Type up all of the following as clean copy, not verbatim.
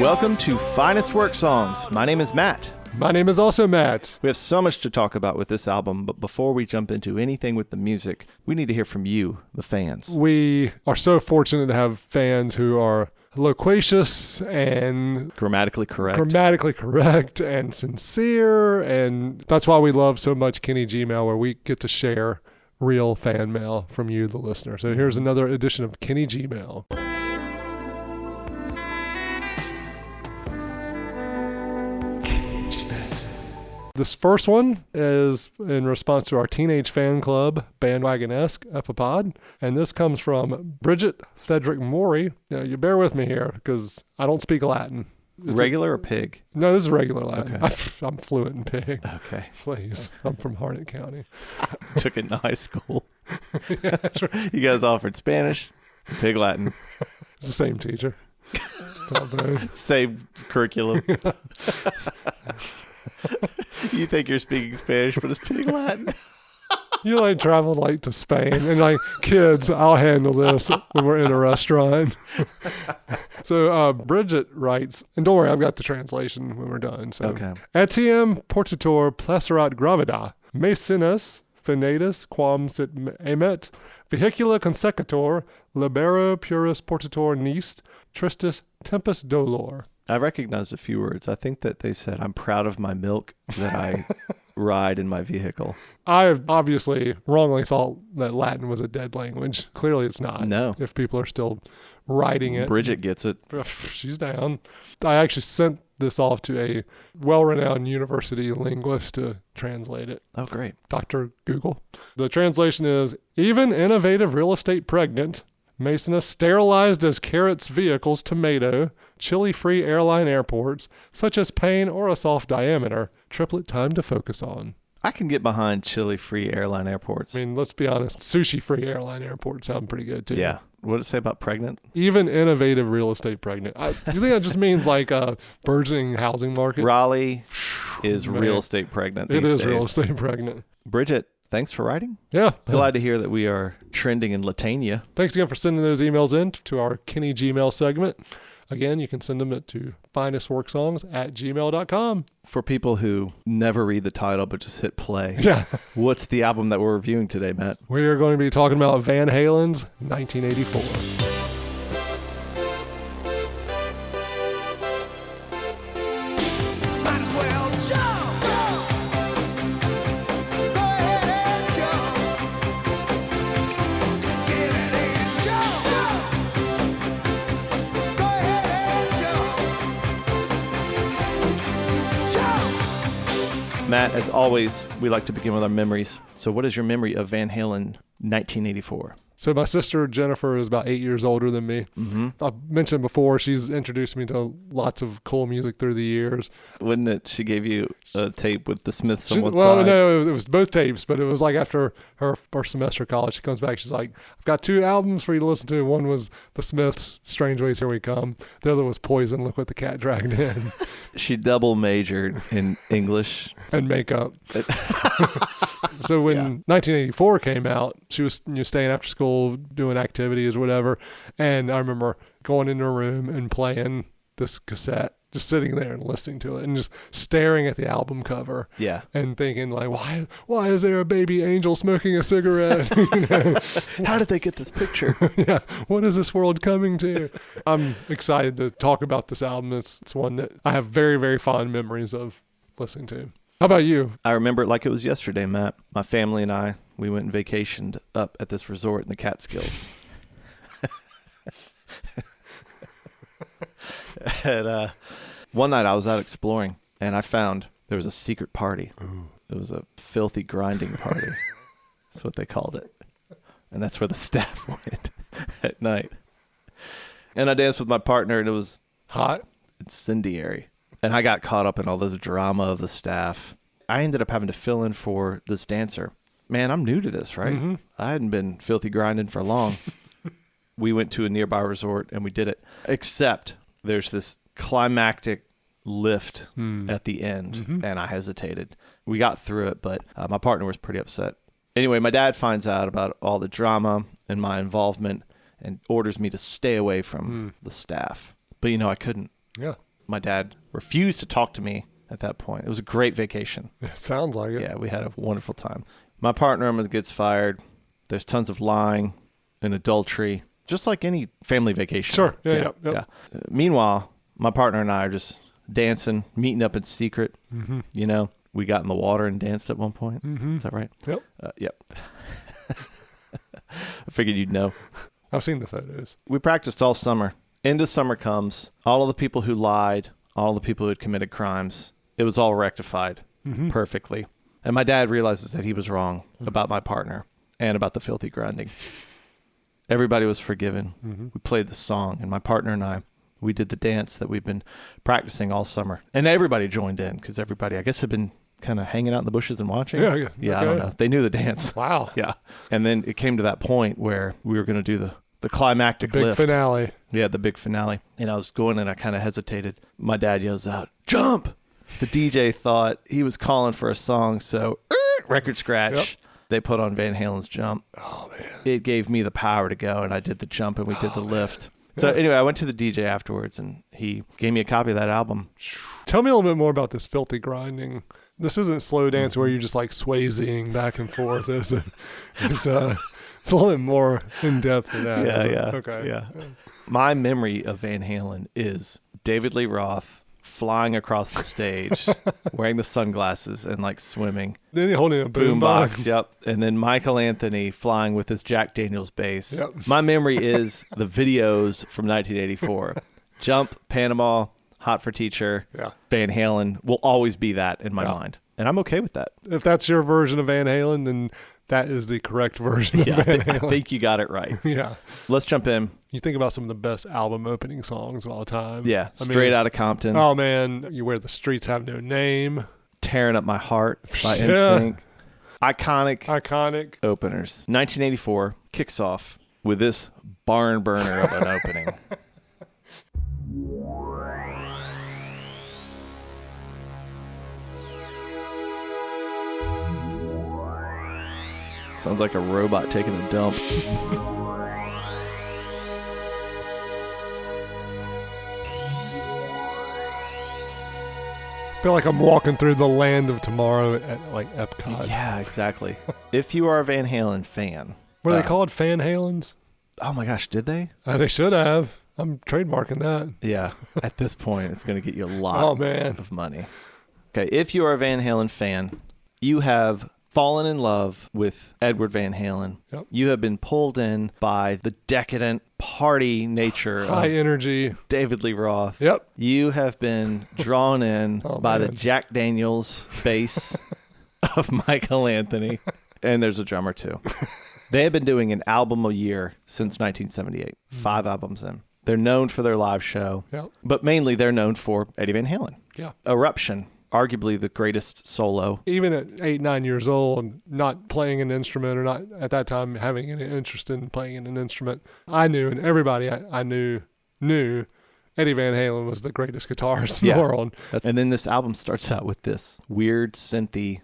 Welcome to Finest Work Songs. My name is Matt. My name is also Matt. We have so much to talk about with this album, but before we jump into anything with the music, we need to hear from you, the fans. We are so fortunate to have fans who are loquacious and Grammatically correct and sincere, and that's why we love so much Kenny Gmail, where we get to share real fan mail from you, the listener. So here's another edition of Kenny Gmail. This first one is in response to our Teenage Fan Club Bandwagon-esque epipod, and this comes from Bridget Frederick Morey. Now, you bear with me here because I don't speak Latin. Regular or pig? No, this is regular Latin. Okay. I'm fluent in pig. Okay. Please. I'm from Harnett County. Took it in high school. Yeah, sure. You guys offered Spanish, pig Latin. It's the same teacher. Same curriculum. You think you're speaking Spanish, but it's pig Latin. You traveled to Spain and kids, I'll handle this when we're in a restaurant. So Bridget writes, and don't worry, I've got the translation when we're done. So, okay. Etiam portator placerat gravida, mecenas venatus quam sit emet, vehicula consecutor, libero puris portator nist, tristis tempus dolor. I recognized a few words. I think that they said, I'm proud of my milk that I ride in my vehicle. I obviously wrongly thought that Latin was a dead language. Clearly it's not. No. If people are still writing it. Bridget gets it. She's down. I actually sent this off to a well-renowned university linguist to translate it. Oh, great. Dr. Google. The translation is, even innovative real estate pregnant, Masonist sterilized as carrots vehicles tomato, chili-free airline airports, such as Payne or a soft diameter, triplet time to focus on. I can get behind chili-free airline airports. I mean, let's be honest, sushi-free airline airports sound pretty good, too. Yeah. What did it say about pregnant? Even innovative real estate pregnant. Do you think that just means a burgeoning housing market? Raleigh is real estate pregnant these days. It is real estate pregnant. Bridget, thanks for writing. Yeah. Glad to hear that we are trending in Latania. Thanks again for sending those emails in to our Kenny Gmail segment. Again, you can send them to finestworksongs@gmail.com. For people who never read the title but just hit play, yeah. What's the album that we're reviewing today, Matt? We are going to be talking about Van Halen's 1984. Matt, as always, we like to begin with our memories. So what is your memory of Van Halen 1984? So my sister, Jennifer, is about 8 years older than me. Mm-hmm. I've mentioned before, she's introduced me to lots of cool music through the years. Wouldn't it? She gave you a tape with the Smiths on one side. Well, no, it was both tapes, but it was after her first semester of college, she comes back, she's like, I've got 2 albums for you to listen to. One was the Smiths, Strange Ways, Here We Come. The other was Poison, Look What the Cat Dragged In. She double majored in English. And makeup. So when 1984 came out, she was staying after school, doing activities or whatever. And I remember going into her room and playing this cassette, just sitting there and listening to it and just staring at the album cover. Yeah. And thinking why is there a baby angel smoking a cigarette? How did they get this picture? Yeah. What is this world coming to? I'm excited to talk about this album. It's one that I have very, very fond memories of listening to. How about you? I remember it like it was yesterday, Matt. My family and I, we went and vacationed up at this resort in the Catskills. And one night I was out exploring, and I found there was a secret party. Ooh. It was a filthy grinding party. That's what they called it. And that's where the staff went at night. And I danced with my partner, and it was hot, incendiary. And I got caught up in all this drama of the staff. I ended up having to fill in for this dancer. Man, I'm new to this, right? Mm-hmm. I hadn't been filthy grinding for long. We went to a nearby resort and we did it. Except there's this climactic lift at the end, and I hesitated. We got through it, but my partner was pretty upset. Anyway, my dad finds out about all the drama and my involvement and orders me to stay away from the staff. But, I couldn't. Yeah. My dad refused to talk to me at that point. It was a great vacation. It sounds like it. Yeah, we had a wonderful time. My partner gets fired. There's tons of lying and adultery, just like any family vacation. Sure. Yeah. Meanwhile, my partner and I are just dancing, meeting up in secret. Mm-hmm. You know, we got in the water and danced at one point. Mm-hmm. Is that right? Yep. Yep. I figured you'd know. I've seen the photos. We practiced all summer. End of summer comes. All of the people who lied, all the people who had committed crimes, it was all rectified perfectly. And my dad realizes that he was wrong about my partner and about the filthy grinding. Everybody was forgiven. Mm-hmm. We played the song, and my partner and I, we did the dance that we've been practicing all summer. And everybody joined in because everybody, I guess, had been kind of hanging out in the bushes and watching. Yeah. I don't know. They knew the dance. Wow. Yeah. And then it came to that point where we were going to do the climactic big lift. finale. Yeah, the big finale. And I was going and I kind of hesitated. My dad yells out, "Jump!" The DJ thought he was calling for a song, so record scratch. Yep. They put on Van Halen's Jump. Oh, man. It gave me the power to go, and I did the jump and we did the lift. So anyway, I went to the DJ afterwards, and he gave me a copy of that album. Tell me a little bit more about this filthy grinding. This isn't slow dance where you're just like swayzing back and forth. It's a little bit more in depth than that. Yeah. Okay. Yeah. My memory of Van Halen is David Lee Roth flying across the stage, wearing the sunglasses and like swimming. Then you're holding a boombox. Yep. And then Michael Anthony flying with his Jack Daniels bass. Yep. My memory is the videos from 1984. Jump, Panama, Hot for Teacher, Van Halen will always be that in my mind. And I'm okay with that. If that's your version of Van Halen, then that is the correct version of Van Halen. I think you got it right. Yeah. Let's jump in. You think about some of the best album opening songs of all time. Yeah. Straight Outta Compton. Oh, man. You Where the Streets Have No Name. Tearing Up My Heart by NSYNC. Iconic. Openers. 1984 kicks off with this barn burner of an opening. Sounds like a robot taking a dump. I feel like I'm walking through the land of tomorrow at like Epcot. Yeah, exactly. If you are a Van Halen fan. Were they called Van Halens? Oh my gosh, did they? They should have. I'm trademarking that. Yeah. At this point, it's going to get you a lot of money. Okay, if you are a Van Halen fan, you have fallen in love with Edward Van Halen. Yep. You have been pulled in by the decadent party nature high of energy David Lee Roth. Yep. You have been drawn in by the Jack Daniels bass of Michael Anthony. And there's a drummer too. They have been doing an album a year since 1978. 5 albums in. They're known for their live show. Yep. But mainly they're known for Eddie Van Halen. Yeah. Eruption. Arguably the greatest solo. Even at 8-9 years old, not playing an instrument or not at that time having any interest in playing an instrument, I knew, and everybody I knew Eddie Van Halen was the greatest guitarist in the world. And then this album starts out with this weird synthy,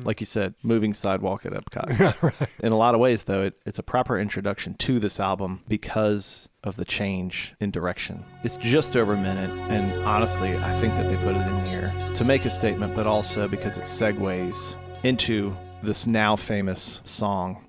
like you said, moving sidewalk at Epcot. Yeah, right. In a lot of ways, though, it's a proper introduction to this album because of the change in direction. It's just over a minute, and honestly, I think that they put it in here to make a statement, but also because it segues into this now famous song.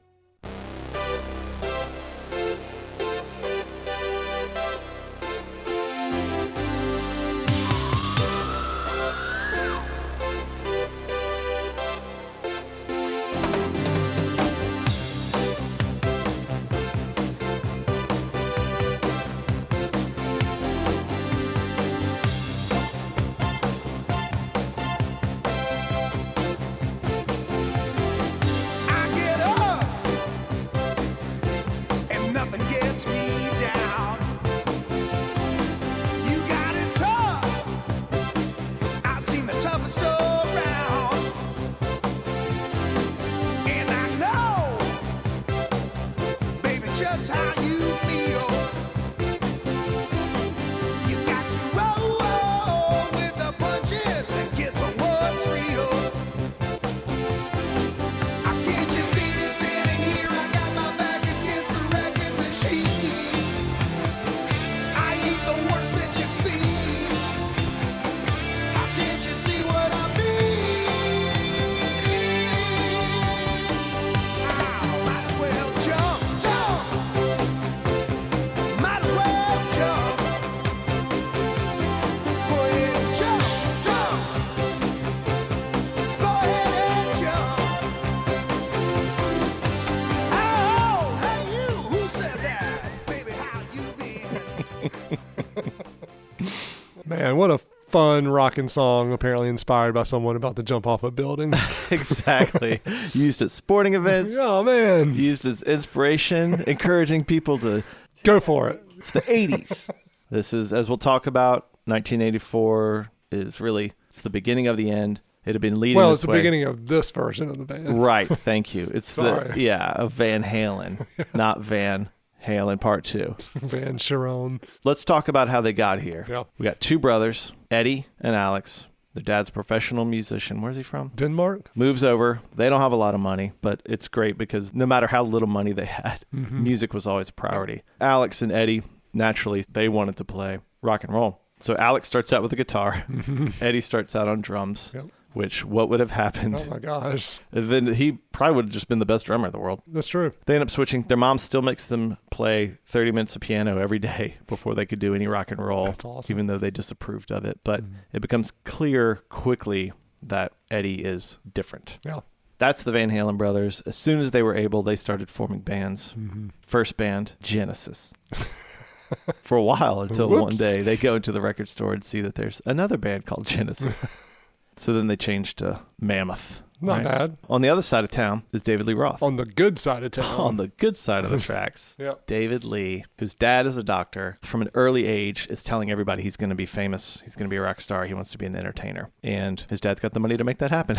Man, what a fun rocking song, apparently inspired by someone about to jump off a building. Exactly. Used at sporting events. Oh, man. Used as inspiration, encouraging people to go for it. It's the 80s. This is, as we'll talk about, 1984 is really, it's the beginning of the end. It had been leading it's the beginning of this version of the band. Right. Thank you. It's of Van Halen, not Van Halen Part 2. Van Sharon. Let's talk about how they got here. Yeah. We got two brothers, Eddie and Alex. Their dad's a professional musician. Where's he from? Denmark. Moves over. They don't have a lot of money, but it's great because no matter how little money they had, music was always a priority. Alex and Eddie, naturally, they wanted to play rock and roll. So Alex starts out with a guitar. Eddie starts out on drums. Yep. Which, what would have happened? Oh, my gosh. Then he probably would have just been the best drummer in the world. That's true. They end up switching. Their mom still makes them play 30 minutes of piano every day before they could do any rock and roll. That's awesome. Even though they disapproved of it. But it becomes clear quickly that Eddie is different. Yeah. That's the Van Halen brothers. As soon as they were able, they started forming bands. First band, Genesis. For a while, until one day they go into the record store and see that there's another band called Genesis. So then they changed to Mammoth. Not bad. On the other side of town is David Lee Roth. On the good side of town. On the good side of the tracks. Yep. David Lee, whose dad is a doctor, from an early age is telling everybody he's going to be famous. He's going to be a rock star. He wants to be an entertainer. And his dad's got the money to make that happen.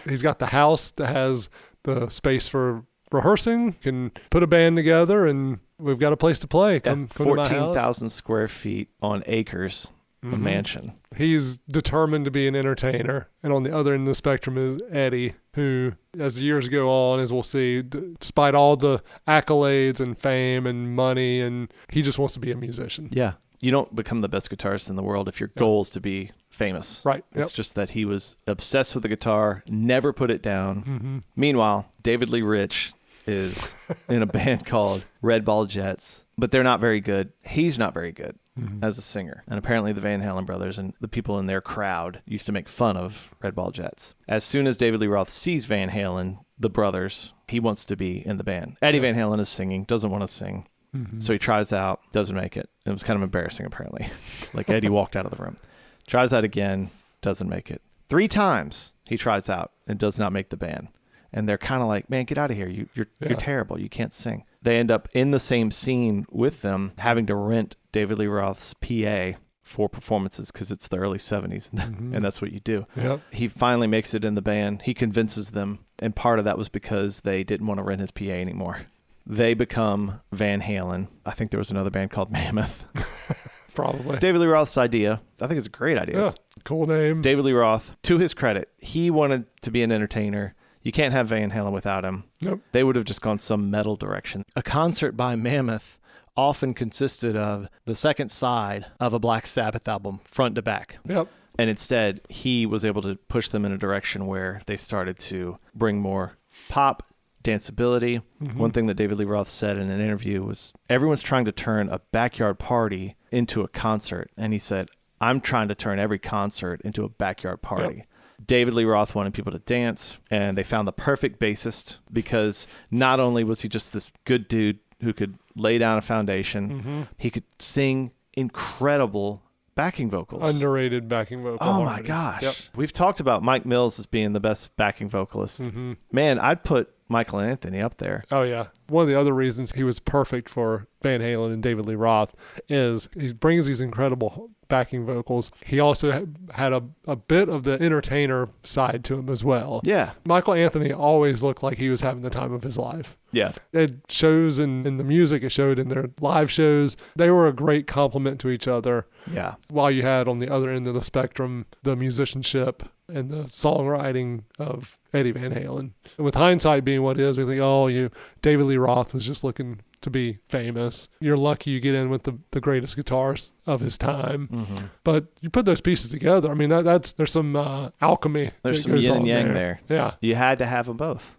He's got the house that has the space for rehearsing, can put a band together, and we've got a place to play. Come to my house. 14,000 square feet on acres. A mansion. He's determined to be an entertainer. And on the other end of the spectrum is Eddie, who, as the years go on, as we'll see, despite all the accolades and fame and money, and he just wants to be a musician. Yeah. You don't become the best guitarist in the world if your goal is to be famous. Right. It's just that he was obsessed with the guitar, never put it down. Meanwhile, David Lee Rich is in a band called Red Ball Jets, but they're not very good. He's not very good as a singer. And apparently the Van Halen brothers and the people in their crowd used to make fun of Red Ball Jets. As soon as David Lee Roth sees Van Halen, the brothers, he wants to be in the band. Eddie Van Halen is singing, doesn't want to sing. So he tries out, doesn't make it. It was kind of embarrassing, apparently. Like Eddie walked out of the room. Tries out again, doesn't make it. 3 times he tries out and does not make the band. And they're kind of like, man, get out of here. You're terrible. You can't sing. They end up in the same scene with them, having to rent David Lee Roth's PA for performances because it's the early 70s, and that's what you do. Yep. He finally makes it in the band. He convinces them, and part of that was because they didn't want to rent his PA anymore. They become Van Halen. I think there was another band called Mammoth. Probably. David Lee Roth's idea. I think it's a great idea. Yeah, cool name. David Lee Roth, to his credit, he wanted to be an entertainer. You can't have Van Halen without him. Nope. They would have just gone some metal direction. A concert by Mammoth often consisted of the second side of a Black Sabbath album, front to back. Yep. And instead, he was able to push them in a direction where they started to bring more pop, danceability. One thing that David Lee Roth said in an interview was, everyone's trying to turn a backyard party into a concert. And he said, I'm trying to turn every concert into a backyard party. Yep. David Lee Roth wanted people to dance, and they found the perfect bassist because not only was he just this good dude who could lay down a foundation, he could sing incredible backing vocals. Underrated backing vocals. Oh my gosh. Yep. We've talked about Mike Mills as being the best backing vocalist. Man, I'd put Michael Anthony up there. Oh, yeah. One of the other reasons he was perfect for Van Halen and David Lee Roth is he brings these incredible backing vocals. He also had a bit of the entertainer side to him as well. Yeah. Michael Anthony always looked like he was having the time of his life. Yeah. It shows in the music. It showed in their live shows. They were a great complement to each other. Yeah. While you had on the other end of the spectrum, the musicianship and the songwriting of Eddie Van Halen. And with hindsight being what it is, we think, David Lee Roth was just looking to be famous. You're lucky you get in with the greatest guitarist of his time. But you put those pieces together. I mean, there's some alchemy. There's some yin and yang there. Yeah. You had to have them both.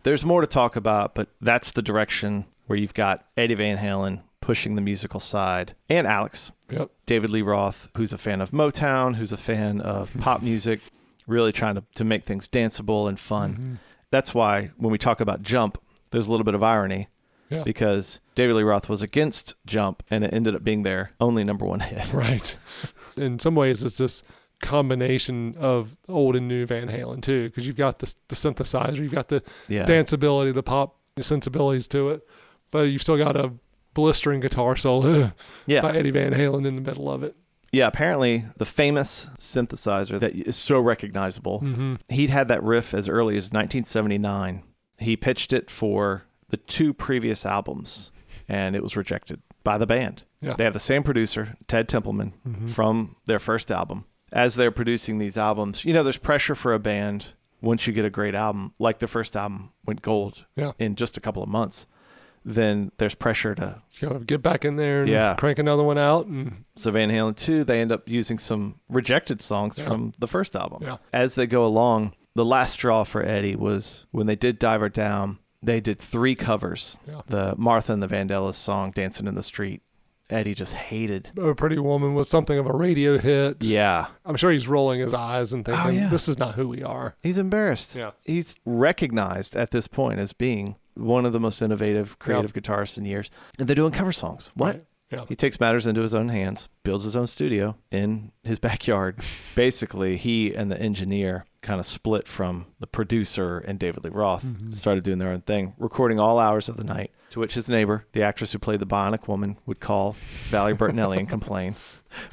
There's more to talk about, but that's the direction where you've got Eddie Van Halen pushing the musical side, and Alex. Yep. David Lee Roth, who's a fan of Motown, who's a fan of pop music, really trying to make things danceable and fun. That's why when we talk about Jump, there's a little bit of irony because David Lee Roth was against Jump, and it ended up being their only number one hit. Right. In some ways, it's this combination of old and new Van Halen too, because you've got the synthesizer, you've got the danceability, the pop sensibilities to it, but you've still got a blistering guitar solo by Eddie Van Halen in the middle of it. Yeah, apparently the famous synthesizer that is so recognizable, he'd had that riff as early as 1979. He pitched it for the 2 previous albums, and it was rejected by the band. Yeah. They have the same producer, Ted Templeman, from their first album. As they're producing these albums, there's pressure for a band once you get a great album, like the first album went gold in just a couple of months. Then there's pressure to get back in there and crank another one out. So Van Halen 2, they end up using some rejected songs from the first album. Yeah. As they go along, the last straw for Eddie was when they did Dive Her Down, they did 3 covers. Yeah. The Martha and the Vandellas song, Dancing in the Street. Eddie just hated. A Pretty Woman was something of a radio hit. Yeah. I'm sure he's rolling his eyes and thinking, this is not who we are. He's embarrassed. Yeah. He's recognized at this point as being one of the most innovative, creative guitarists in years. And they're doing cover songs. What? Right. Yeah. He takes matters into his own hands, builds his own studio in his backyard. Basically, he and the engineer kind of split from the producer and David Lee Roth, started doing their own thing, recording all hours of the night, to which his neighbor, the actress who played the Bionic Woman, would call Valerie Bertinelli and complain,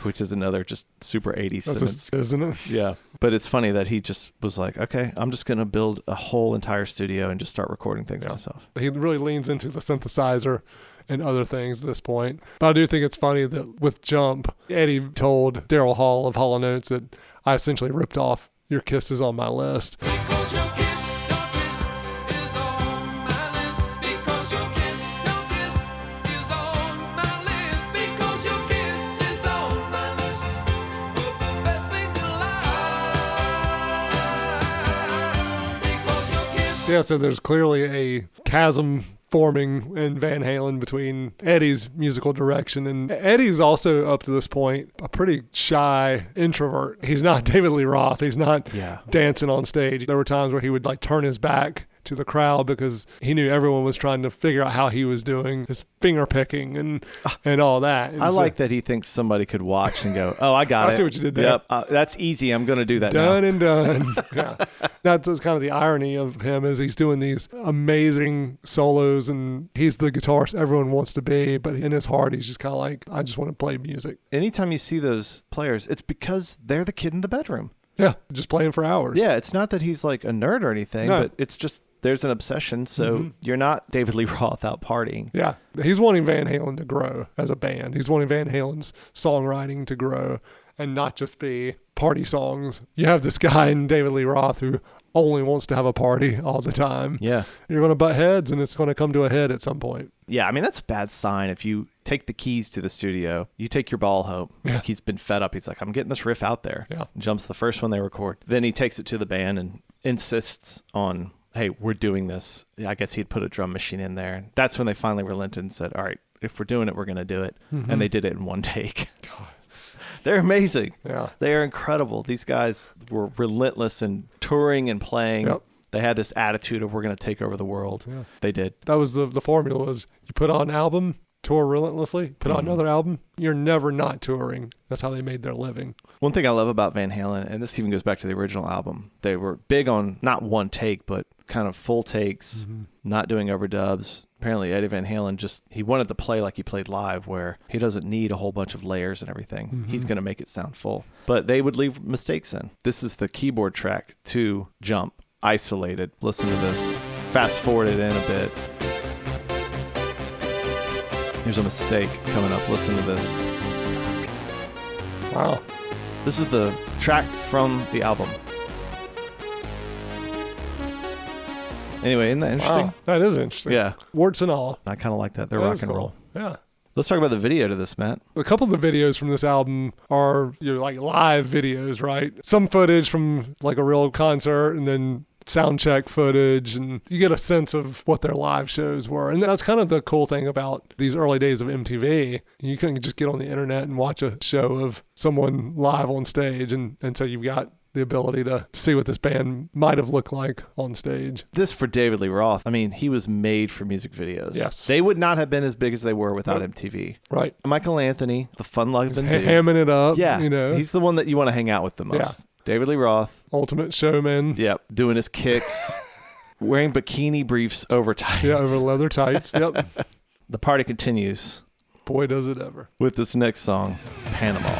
which is another just super 80s sentence. Isn't it? Yeah. But it's funny that he just was like, okay, I'm just going to build a whole entire studio and just start recording things myself. He really leans into the synthesizer and other things at this point. But I do think it's funny that with Jump, Eddie told Daryl Hall of Hall & Oates that I essentially ripped off Your Kiss Is On My List. Because your kiss, is on my list. Because your kiss, is on my list. Because your kiss is on my list of the best things in life. Because your kiss. Yeah, so there's clearly a chasm forming in Van Halen between Eddie's musical direction, and Eddie's also up to this point a pretty shy introvert. He's not David Lee Roth. He's not dancing on stage. There were times where he would turn his back to the crowd because he knew everyone was trying to figure out how he was doing his finger picking and all that. And I like that he thinks somebody could watch and go, oh, I got it. I see what you did there. Yep, that's easy. I'm going to do that done now. And done. Yeah. That's kind of the irony of him, is he's doing these amazing solos and he's the guitarist everyone wants to be, but in his heart he's just kind of like, I just want to play music. Anytime you see those players, it's because they're the kid in the bedroom. Yeah, just playing for hours. Yeah, it's not that he's like a nerd or anything, but it's just there's an obsession. So you're not David Lee Roth out partying. Yeah, he's wanting Van Halen to grow as a band. He's wanting Van Halen's songwriting to grow and not just be party songs. You have this guy in David Lee Roth who only wants to have a party all the time. Yeah. You're going to butt heads and it's going to come to a head at some point. Yeah, I mean, that's a bad sign. If you take the keys to the studio, you take your ball home. Yeah. Like he's been fed up. He's like, I'm getting this riff out there. Yeah. Jumps the first one they record. Then he takes it to the band and insists on, hey, we're doing this. I guess he'd put a drum machine in there. That's when they finally relented and said, all right, if we're doing it, we're going to do it. And they did it in one take. God. They're amazing. Yeah. They are incredible. These guys were relentless in touring and playing. Yep. They had this attitude of we're going to take over the world. Yeah. They did. That was the formula was you put on an album, tour relentlessly, put on another album. You're never not touring. That's how they made their living. One thing I love about Van Halen, and this even goes back to the original album, they were big on not one take, but kind of full takes, not doing overdubs. Apparently Eddie Van Halen he wanted to play like he played live, where he doesn't need a whole bunch of layers and everything. He's going to make it sound full. But they would leave mistakes in. This is the keyboard track to Jump, isolated. Listen to this. Fast forward it in a bit. Here's a mistake coming up. Listen to this. Wow. This is the track from the album. Anyway, isn't that interesting? Wow, that is interesting. Yeah. Warts and all. I kind of like that. They're rock and roll. Yeah. Let's talk about the video to this, Matt. A couple of the videos from this album are like live videos, right? Some footage from like a real concert and then sound check footage, and you get a sense of what their live shows were. And that's kind of the cool thing about these early days of MTV. You couldn't just get on the internet and watch a show of someone live on stage. And so you've got the ability to see what this band might have looked like on stage. This for David Lee Roth, I mean, he was made for music videos. Yes. They would not have been as big as they were without MTV. Right. Michael Anthony, the fun-loving dude. Hamming it up. Yeah. You know. He's the one that you want to hang out with the most. Yeah. David Lee Roth. Ultimate showman. Yep. Doing his kicks. Wearing bikini briefs over tights. Yeah, over leather tights. Yep. The party continues. Boy, does it ever. With this next song, Panama.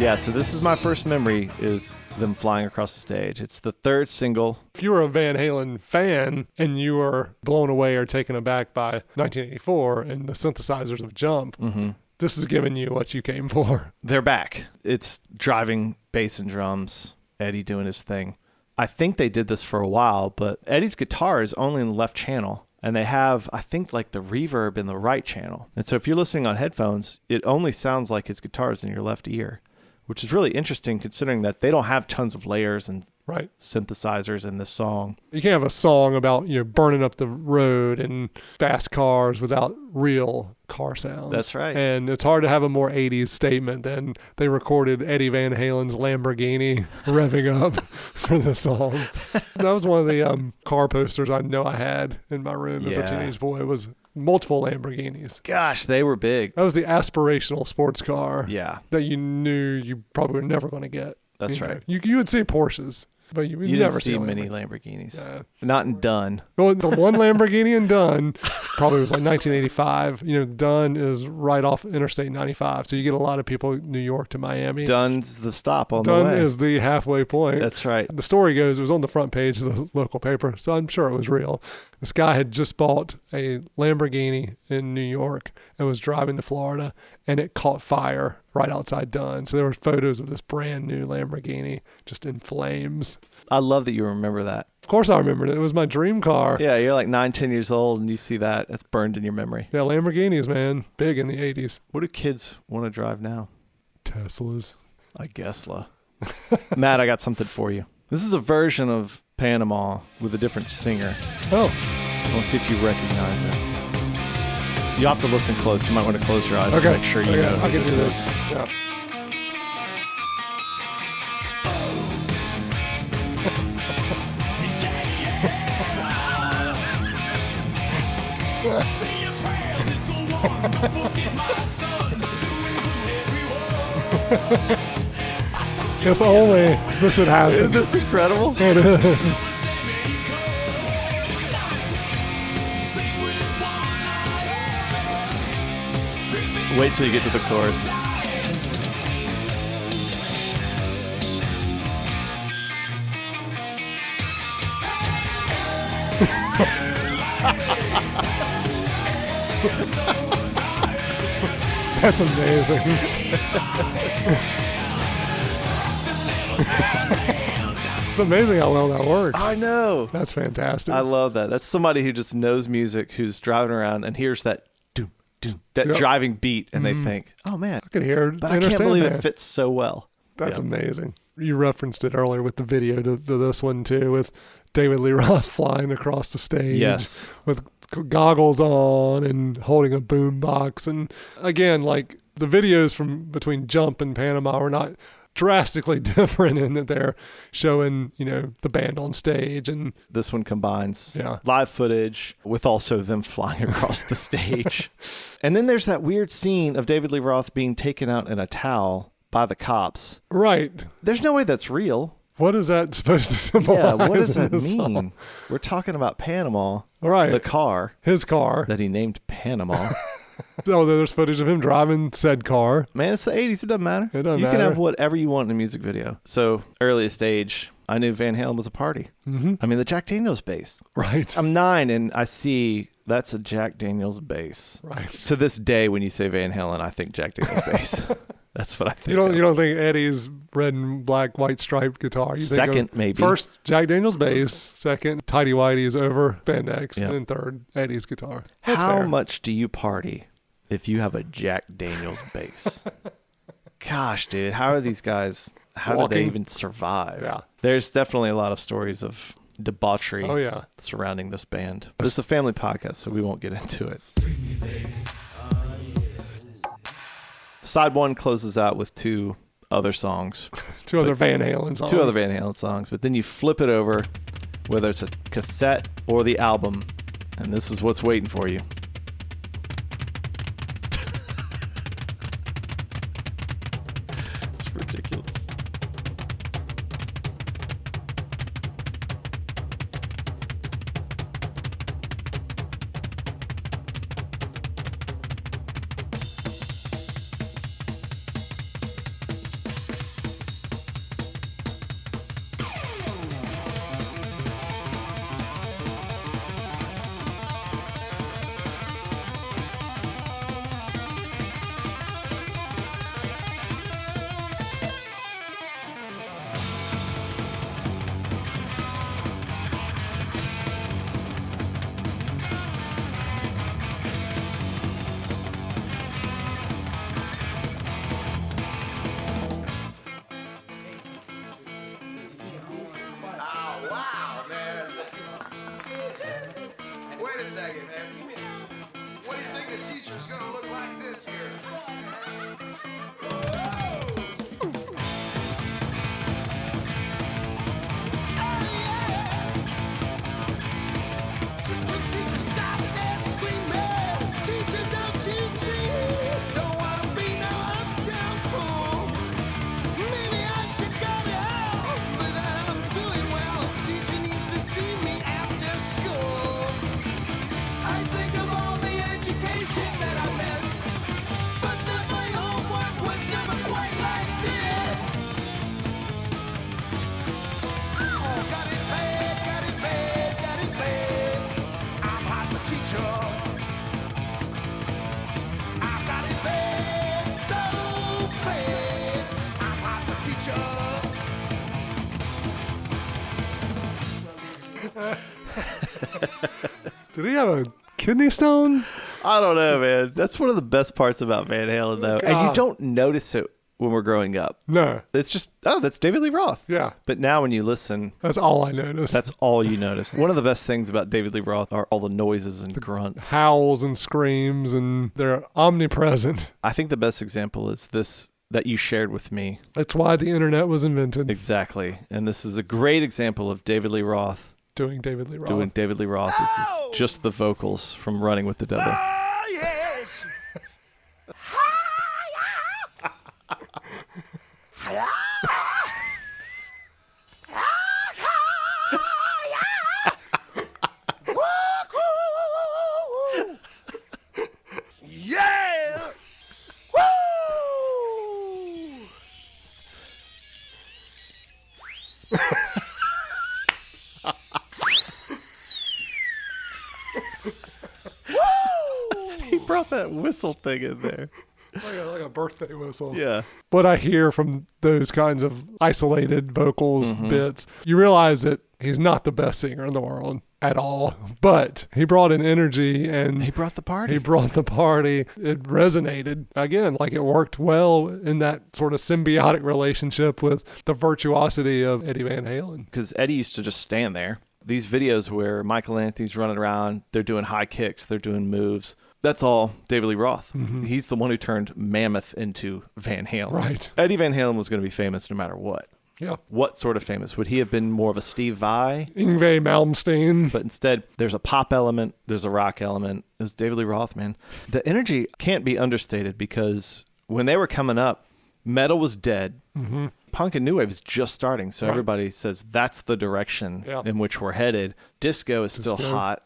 Yeah, so this is my first memory, is them flying across the stage. It's the third single. If you were a Van Halen fan and you were blown away or taken aback by 1984 and the synthesizers of Jump, this is giving you what you came for. They're back. It's driving bass and drums, Eddie doing his thing. I think they did this for a while, but Eddie's guitar is only in the left channel. And they have, I think, like the reverb in the right channel. And so if you're listening on headphones, it only sounds like his guitar is in your left ear, which is really interesting considering that they don't have tons of layers and synthesizers in this song. You can't have a song about, you know, burning up the road and fast cars without real car sounds. That's right. And it's hard to have a more 80s statement than they recorded Eddie Van Halen's Lamborghini revving up for the song. That was one of the car posters I know I had in my room as a teenage boy. It was multiple Lamborghinis. Gosh, they were big. That was the aspirational sports car. Yeah. That you knew you probably were never going to get. That's right. You would see Porsches, but you never didn't see many Lamborghinis. Yeah. Not in Dunn. Well, the one Lamborghini in Dunn probably was like 1985. You know, Dunn is right off Interstate 95, so you get a lot of people New York to Miami. Dunn's the stop on the way. Dunn is the halfway point. That's right. The story goes, it was on the front page of the local paper, so I'm sure it was real. This guy had just bought a Lamborghini in New York and was driving to Florida, and it caught fire right outside Dunn. So there were photos of this brand new Lamborghini just in flames. I love that you remember that. Of course I remembered it. It was my dream car. Yeah, you're like 9, 10 years old, and you see that. It's burned in your memory. Yeah, Lamborghinis, man. Big in the 80s. What do kids want to drive now? Teslas. I guess, Matt, I got something for you. This is a version of Panama with a different singer. Oh. Let's see if you recognize it. You have to listen close. You might want to close your eyes to make sure you know who this is. Yeah. If only this had happened. Isn't this incredible? It is. Wait till you get to the chorus. That's amazing. It's amazing how well that works. I know. That's fantastic. I love that. That's somebody who just knows music, who's driving around and hears that doom, doom, that driving beat, and they think, oh man, I can hear it. But I can't believe it fits so well. That's amazing. You referenced it earlier with the video to this one too, with David Lee Roth flying across the stage. Yes. With goggles on and holding a boom box. And again, like the videos from between Jump and Panama were not drastically different in that they're showing, the band on stage. And this one combines live footage with also them flying across the stage. And then there's that weird scene of David Lee Roth being taken out in a towel by the cops. Right. There's no way that's real. What is that supposed to symbolize? Yeah, what does that mean? Song? We're talking about Panama. Right. The car. His car. That he named Panama. So there's footage of him driving said car. Man, it's the 80s. It doesn't matter. It doesn't You matter. can have whatever you want in a music video. So, earliest age, I knew Van Halen was a party. Mm-hmm. I mean, the Jack Daniels bass. Right. I'm 9 and I see that's a Jack Daniels bass. Right. To this day, when you say Van Halen, I think Jack Daniels bass. That's what I think. You don't think Eddie's red and black white striped guitar? You Second, think maybe. First, Jack Daniels bass. Second, Tidy Whitey's over spandex. Yeah. And then third, Eddie's guitar. That's How fair. much do you party if you have a Jack Daniels bass? Gosh, dude, how are these guys? How do they Walking. even survive? Yeah. There's definitely a lot of stories of debauchery Oh, yeah. surrounding this band. This is a family podcast, so we won't get into it. Side 1 closes out with 2 other songs. Two other Van Halen songs. 2 other Van Halen songs, but then you flip it over, whether it's a cassette or the album, and this is what's waiting for you. It's ridiculous. Wait a second, man. What do you think the teacher's gonna look like this year? Teacher, stop that screaming. Teacher, don't you see? Don't wanna be no uptown fool. Maybe I should go to hell, but I'm doing well. Teacher needs to see me after school. I think of all the education that I missed, but then my homework was never quite like this. Oh, got it bad, got it bad, got it bad. I'm not the teacher. I got it bad, so bad. I'm not the teacher. Did he have a kidney stone? I don't know, man. That's one of the best parts about Van Halen, though. And you God. don't notice it when we're growing up. No. It's just, oh, that's David Lee Roth. Yeah. But now when you listen, That's all I noticed. that's all you notice. One of the best things about David Lee Roth are all the noises and grunts. howls and screams, and they're omnipresent. I think the best example is this that you shared with me. That's why the internet was invented. Exactly. And this is a great example of David Lee Roth Doing David Lee Roth. doing David Lee Roth. This is just the vocals from Running with the Devil. Oh, yes. Yeah. Woo! He brought that whistle thing in there. Like a birthday whistle. Yeah. What I hear from those kinds of isolated vocals bits, you realize that he's not the best singer in the world at all. But he brought an energy and He brought the party. he brought the party. It resonated. Again, like it worked well in that sort of symbiotic relationship with the virtuosity of Eddie Van Halen. Because Eddie used to just stand there. These videos where Michael Anthony's running around, they're doing high kicks, they're doing moves. That's all David Lee Roth. He's the one who turned Mammoth into Van Halen. Right. Eddie Van Halen was going to be famous no matter what. Yeah. What sort of famous? Would he have been more of a Steve Vai? Yngwie Malmsteen. But instead, there's a pop element, there's a rock element. It was David Lee Roth, man. The energy can't be understated because when they were coming up, metal was dead. Punk and new wave is just starting, so everybody says that's the direction in which we're headed. Disco is still hot.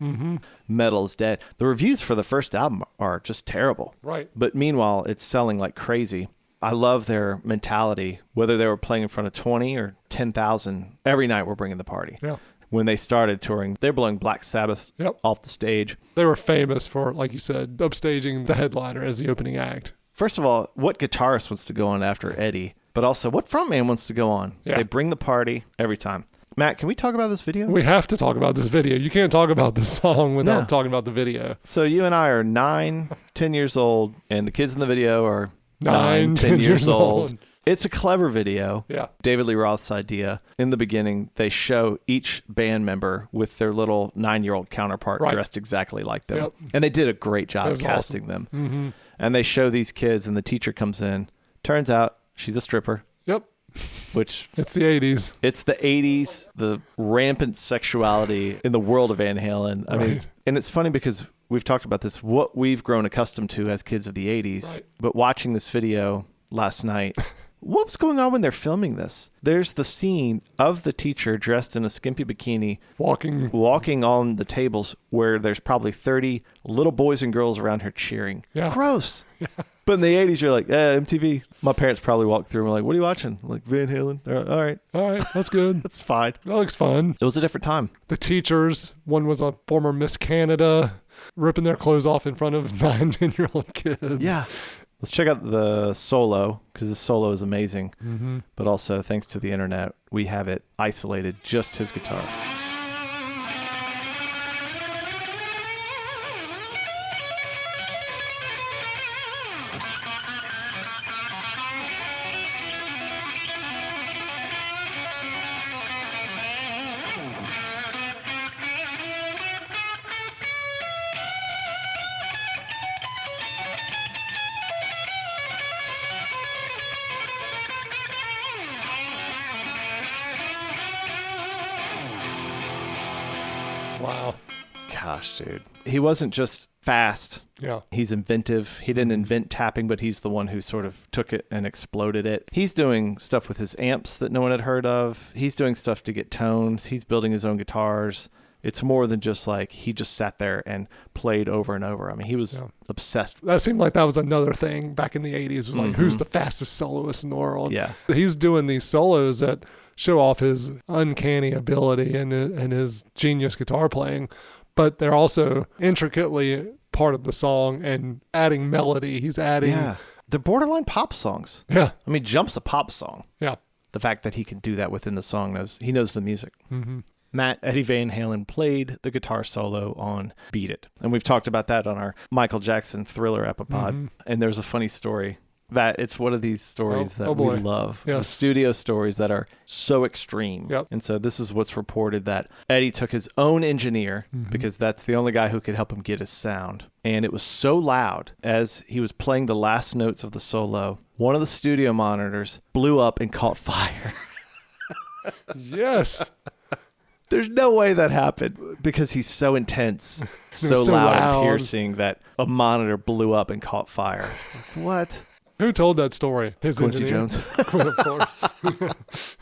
Metal is dead. The reviews for the first album are just terrible. Right. But meanwhile, it's selling like crazy. I love their mentality, whether they were playing in front of 20 or 10,000. Every night we're bringing the party. Yeah. When they started touring, they're blowing Black Sabbath off the stage. They were famous for, like you said, upstaging the headliner as the opening act. First of all, what guitarist wants to go on after Eddie? But also, what frontman wants to go on? Yeah. They bring the party every time. Matt, can we talk about this video? We have to talk about this video. You can't talk about this song without talking about the video. So you and I are 9, 10 years old, and the kids in the video are 9, 10 years old. It's a clever video. Yeah. David Lee Roth's idea. In the beginning, they show each band member with their little 9-year-old counterpart dressed exactly like them. Yep. And they did a great job casting them. And they show these kids, and the teacher comes in. Turns out she's a stripper. Yep. Which it's the 80s. It's the 80s, the rampant sexuality in the world of Van Halen. I mean, and it's funny because we've talked about this, what we've grown accustomed to as kids of the 80s. But watching this video last night, what was going on when they're filming this? There's the scene of the teacher dressed in a skimpy bikini walking on the tables where there's probably 30 little boys and girls around her cheering. Yeah. Gross. Yeah. But in the 80s, you're like, MTV. My parents probably walked through and were like, what are you watching? I'm like, Van Halen. They're like, all right, that's good. That's fine. That looks fun. It was a different time. The teachers, one was a former Miss Canada, ripping their clothes off in front of 9, 10-year-old kids. Yeah. Let's check out the solo, because the solo is amazing. But also, thanks to the internet, we have it isolated, just his guitar. Wow. Gosh, dude. He wasn't just fast. Yeah. He's inventive. He didn't invent tapping, but he's the one who sort of took it and exploded it. He's doing stuff with his amps that no one had heard of. He's doing stuff to get tones. He's building his own guitars. It's more than just like he just sat there and played over and over. I mean, he was obsessed. That seemed like that was another thing back in the 80s. It was like, who's the fastest soloist in the world? Yeah. He's doing these solos that show off his uncanny ability and his genius guitar playing, but they're also intricately part of the song and adding melody. He's adding... Yeah. They're borderline pop songs. Yeah. I mean, Jump's a pop song. Yeah. The fact that he can do that within the song, he knows the music. Matt, Eddie Van Halen played the guitar solo on Beat It. And we've talked about that on our Michael Jackson Thriller Epipod. And there's a funny story that it's one of these stories that we love. Yes. The studio stories that are so extreme. Yep. And so this is what's reported, that Eddie took his own engineer because that's the only guy who could help him get his sound. And it was so loud as he was playing the last notes of the solo, one of the studio monitors blew up and caught fire. Yes. There's no way that happened because he's so intense, so loud and piercing that a monitor blew up and caught fire. What? Who told that story? His Quincy engineer? Jones. Of course.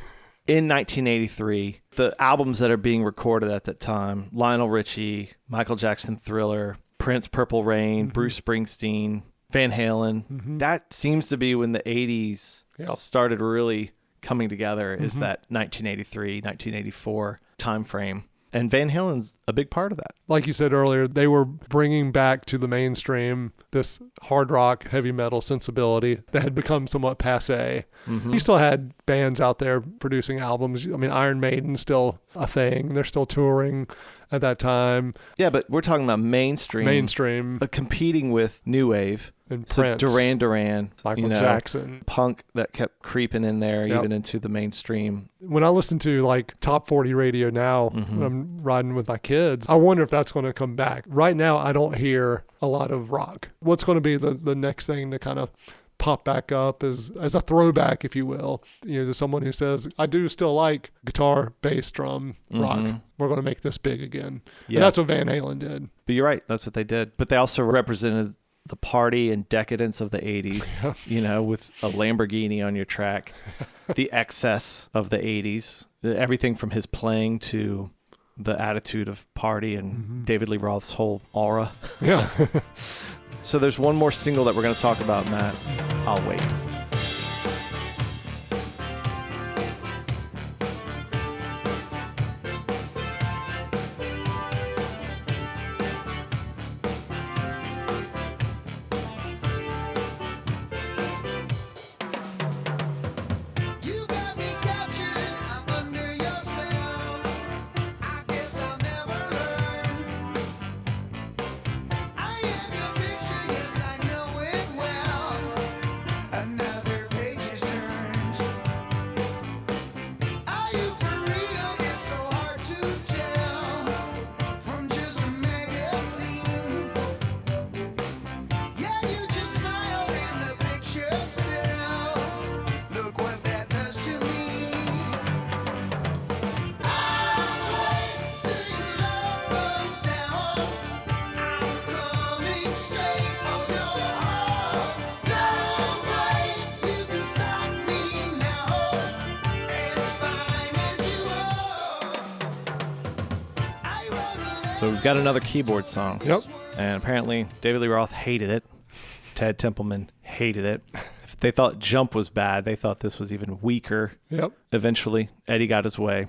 In 1983, the albums that are being recorded at that time, Lionel Richie, Michael Jackson Thriller, Prince Purple Rain, Bruce Springsteen, Van Halen, that seems to be when the 80s started really coming together, is that 1983, 1984 time frame. And Van Halen's a big part of that. Like you said earlier, they were bringing back to the mainstream this hard rock, heavy metal sensibility that had become somewhat passé. You still had bands out there producing albums. I mean, Iron Maiden's still a thing. They're still touring. at that time. Yeah, but we're talking about Mainstream. but competing with new wave. And So Prince. Duran, Michael Jackson. punk that kept creeping in there, Yep. even into the mainstream. When I listen to like top 40 radio now, when I'm riding with my kids, I wonder if that's going to come back. Right now, I don't hear a lot of rock. What's going to be the next thing to kind of pop back up as a throwback, if you will, to someone who says, I do still like guitar, bass, drum, rock. We're going to make this big again. Yeah. And that's what Van Halen did. But you're right, that's what they did. But they also represented the party and decadence of the 80s, with a Lamborghini on your track, the excess of the 80s, everything from his playing to the attitude of party and David Lee Roth's whole aura. Yeah. So there's one more single that we're going to talk about, Matt. I'll wait. You got me captured, I'm under your spell. I guess I'll never learn. I am your picture, yes, I know it well. Another page is turned. Are you for real? It's so hard to tell from just a magazine. Yeah, you just smiled and the picture sells. Look what that does to me. I'll wait till your love comes down. I'm coming straight for your heart. No way you can stop me now. As fine as you are. I wrote a letter. So we've got another keyboard song. Yep. And apparently David Lee Roth hated it. Ted Templeman hated it. If they thought Jump was bad, they thought this was even weaker. Yep. Eventually, Eddie got his way,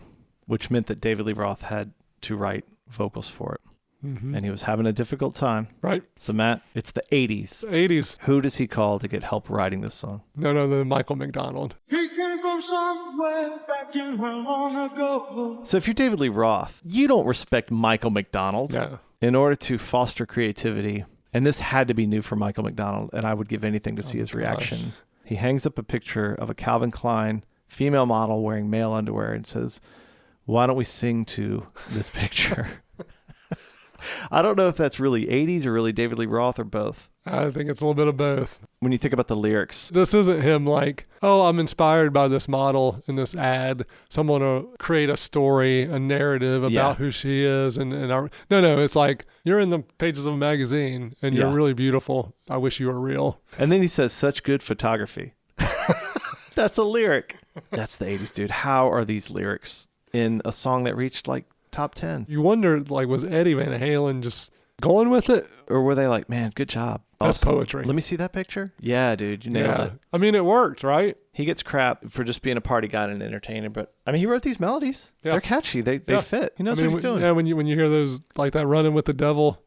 which meant that David Lee Roth had to write vocals for it. And he was having a difficult time. Right. So, Matt, it's the 80s. 80s. Who does he call to get help writing this song? No, the Michael McDonald. He came from somewhere back in where long ago. So if you're David Lee Roth, you don't respect Michael McDonald. No. In order to foster creativity, and this had to be new for Michael McDonald, and I would give anything to see his reaction. He hangs up a picture of a Calvin Klein female model wearing male underwear and says, "Why don't we sing to this picture?" I don't know if that's really 80s or really David Lee Roth or both. I think it's a little bit of both. When you think about the lyrics, This isn't him like, oh, I'm inspired by this model in this ad. Someone to create a story, a narrative about Yeah. who she is. No, it's like, you're in the pages of a magazine and you're Yeah. really beautiful. I wish you were real. and then he says, "Such good photography." That's a lyric. That's the 80s, dude. How are these lyrics in a song that reached like top 10? You wonder, like, was Eddie Van Halen just going with it? Or were they like, "Man, good job. That's Awesome. poetry. Let me see that picture." Yeah, dude, you nailed it. I mean, it worked, right? He gets crap for just being a party guy and an entertainer, but I mean, he wrote these melodies. Yeah. They're catchy. They Yeah. fit. He knows I mean, what he's doing. Yeah, when you hear those, like that Running with the Devil,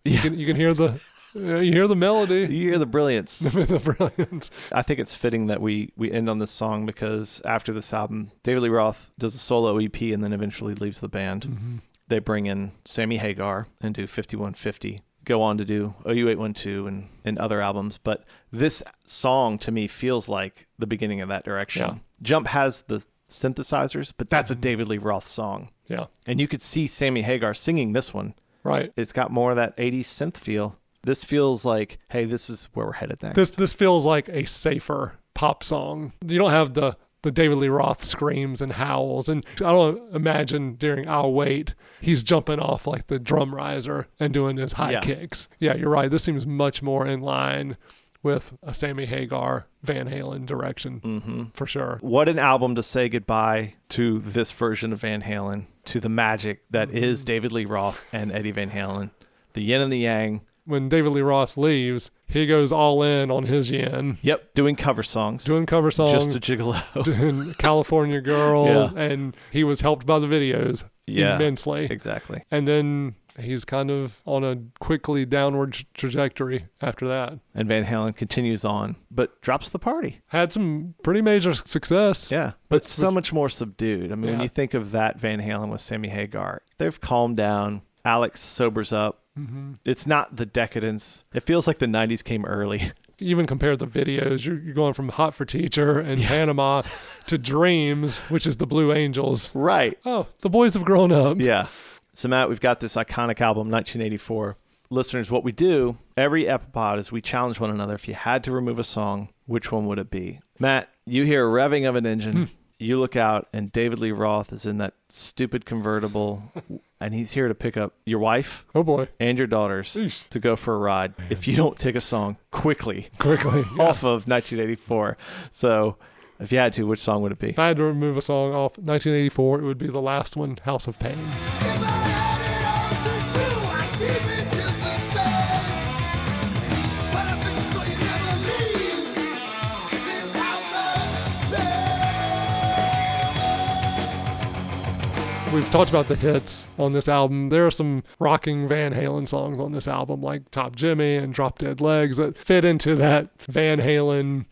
you Yeah. can hear the you hear the melody. You hear the brilliance. The brilliance. I think it's fitting that we end on this song because after this album, David Lee Roth does a solo EP and then eventually leaves the band. They bring in Sammy Hagar and do 5150. Go on to do OU812 and other albums. But this song to me feels like the beginning of that direction. Yeah. Jump has the synthesizers, but that's a David Lee Roth song. Yeah, And you could see Sammy Hagar singing this one. right. It's got more of that 80s synth feel. This feels like, hey, this is where we're headed next. This feels like a safer pop song. You don't have the David Lee Roth screams and howls. And I don't imagine during I'll Wait, he's jumping off like the drum riser and doing his high Yeah. kicks. Yeah, you're right. This seems much more in line with a Sammy Hagar, Van Halen direction for sure. What an album to say goodbye to this version of Van Halen, to the magic that is David Lee Roth and Eddie Van Halen, the yin and the yang. When David Lee Roth leaves, he goes all in on his yin. Yep, doing cover songs. Doing cover songs. Just a gigolo. Doing California Girl. Yeah. And he was helped by the videos Yeah, immensely. exactly. And then he's kind of on a quickly downward trajectory after that. And Van Halen continues on, but drops the party. Had some pretty major success. Yeah, but so much more subdued. I mean, when you think of that Van Halen with Sammy Hagar, they've calmed down. Alex sobers up. Mm-hmm. It's not the decadence. It feels like the 90s came early. Even compared to videos, you're going from Hot for Teacher and Panama to Dreams, which is the Blue Angels. Right. Oh, the boys have grown up. Yeah. So, Matt, we've got this iconic album, 1984. Listeners, what we do every Epipod is we challenge one another. If you had to remove a song, which one would it be? Matt, you hear a revving of an engine. You look out, and David Lee Roth is in that stupid convertible, and he's here to pick up your wife and your daughters to go for a ride. If you don't take a song quickly off of 1984. So if you had to, which song would it be? If I had to remove a song off 1984, it would be the last one, House of Pain. If I had it all to do, I'd keep it just the same. But I fix it so you never leave this house of pain. We've talked about the hits on this album. There are some rocking Van Halen songs on this album, like Top Jimmy and Drop Dead Legs, that fit into that Van Halen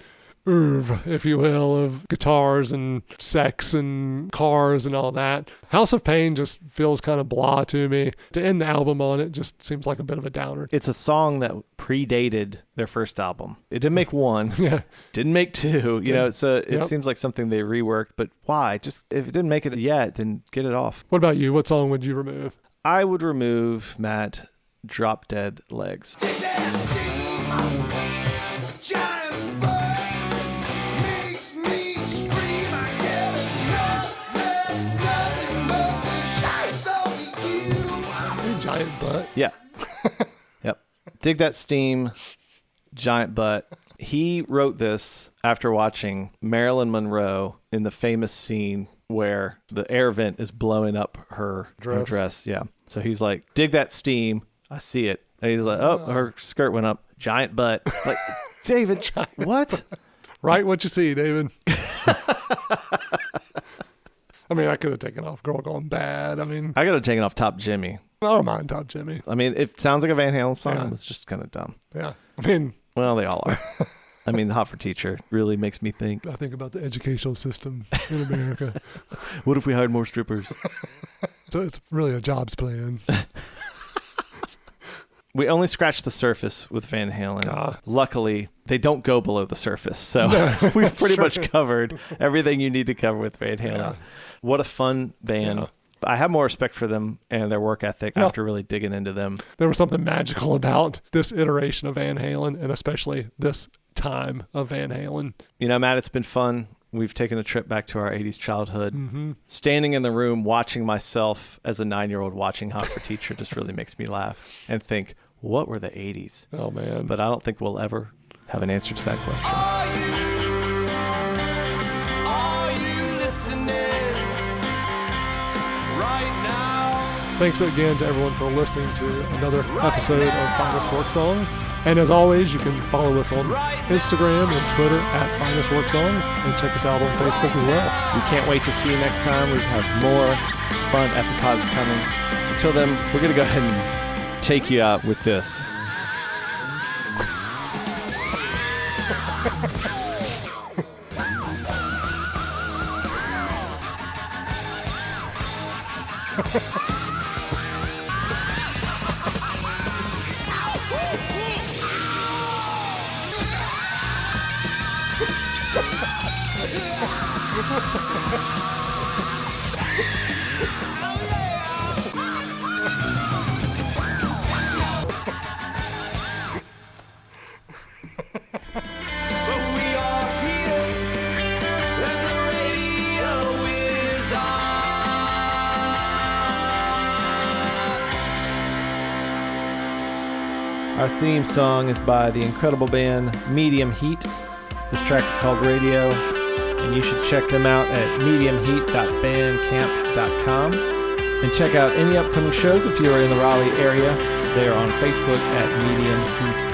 oeuvre, if you will, of guitars and sex and cars and all that. House of Pain just feels kind of blah to me. To end the album on it just seems like a bit of a downer. It's a song that predated their first album. It didn't make one. Didn't make two. You know, so it seems like something they reworked, but why? Just if it didn't make it yet, then get it off. What about you? What song would you remove? I would remove, Matt, Drop Dead Legs. Take that steam, giant bird, makes me scream. I get nothing but the shines of you. Giant butt. Yeah. Yep. Dig that steam, giant butt. He wrote this after watching Marilyn Monroe in the famous scene where the air vent is blowing up her dress. Yeah. So he's like, dig that steam. I see it. And he's like, oh, her skirt went up. Giant butt. Like, David, what? Write what you see, David. I mean, I could have taken off Girl Gone Bad. I mean, I could have taken off Top Jimmy. I don't mind Top Jimmy. I mean, it sounds like a Van Halen song. It's just kind of dumb. Yeah. I mean, well, they all are. I mean, Hot for Teacher really makes me think. I think about the educational system in America. What if we hired more strippers? So it's really a jobs plan. We only scratched the surface with Van Halen. Luckily, they don't go below the surface. So we've pretty much covered everything you need to cover with Van Halen. Yeah. What a fun band. Yeah. I have more respect for them and their work ethic after really digging into them. There was something magical about this iteration of Van Halen, and especially this time of Van Halen. You know, Matt, it's been fun. We've taken a trip back to our 80s childhood. Mm-hmm. Standing in the room watching myself as a 9-year-old watching Hot for Teacher just really makes me laugh and think, what were the 80s? Oh, man. But I don't think we'll ever have an answer to that question. Are you listening right now? Thanks again to everyone for listening to another episode of Finest Work Songs. And as always, you can follow us on Instagram and Twitter at Finest Work Songs, and check us out on Facebook as well. We can't wait to see you next time. We have more fun epipods coming. Until then, we're going to go ahead and take you out with this. Our theme song is by the incredible band Medium Heat. This track is called Radio, and you should check them out at mediumheat.bandcamp.com. And check out any upcoming shows if you are in the Raleigh area. They are on Facebook at Medium Heat